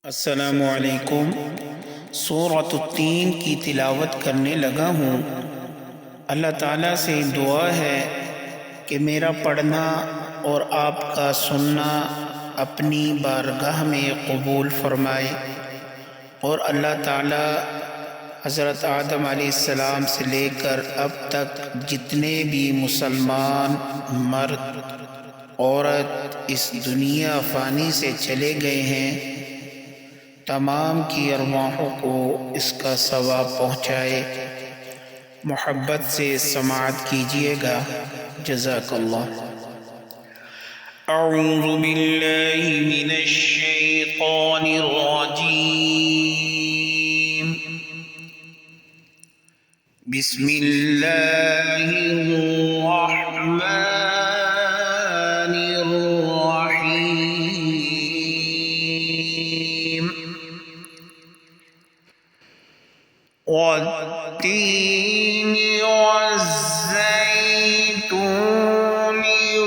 अस्सलामु अलैकुम। सूरत तीन की तिलावत करने लगा हूँ। अल्लाह ताला से दुआ है कि मेरा पढ़ना और आपका सुनना अपनी बारगाह में कबूल फरमाए और अल्लाह ताला हज़रत आदम अलैहिस्सलाम से लेकर अब तक जितने भी मुसलमान मर्द औरत इस दुनिया फ़ानी से चले गए हैं, तमाम की अरवाहों को इसका सवाब पहुँचाए। मोहब्बत से समाअत कीजिएगा। जज़ाकल्लाह। अऊज़ु बिल्लाहि मिनश शैतानिर रजीम। बिस्मिल्लाहिर रहमानिर रहीम। वत्तीनि वज़्ज़ैतून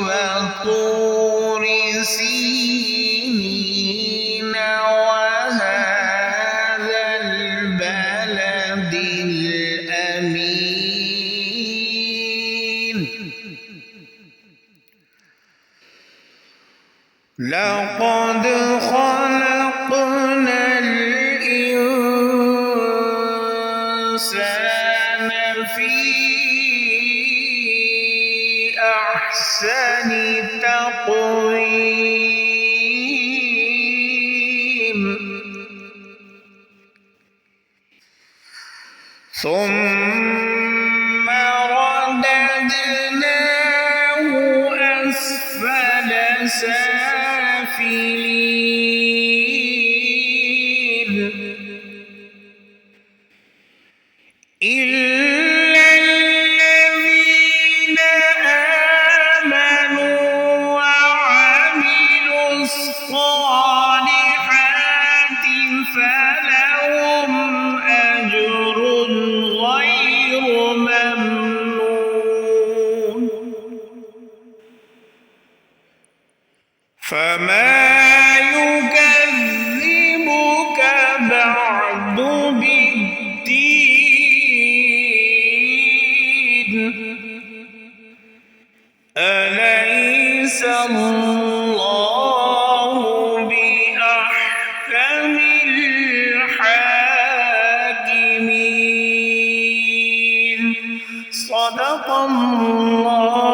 वतूरि सीनीन वहाज़ल बलदिल अमीन। लक़द ख़लक़नल इंसान फ़ी अहसनि तक़वीम। ثم رددناه أسفل سافلين إلا الذين آمنوا وعملوا الصالحات فلهم أجر غير ممنون فما يكذبك بعد بالدين أليس الله بأحكم الحاكمين صدق अल्लाहुल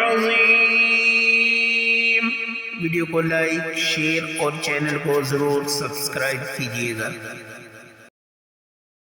अज़ीम। वीडियो को लाइक, शेयर और चैनल को ज़रूर सब्सक्राइब कीजिएगा।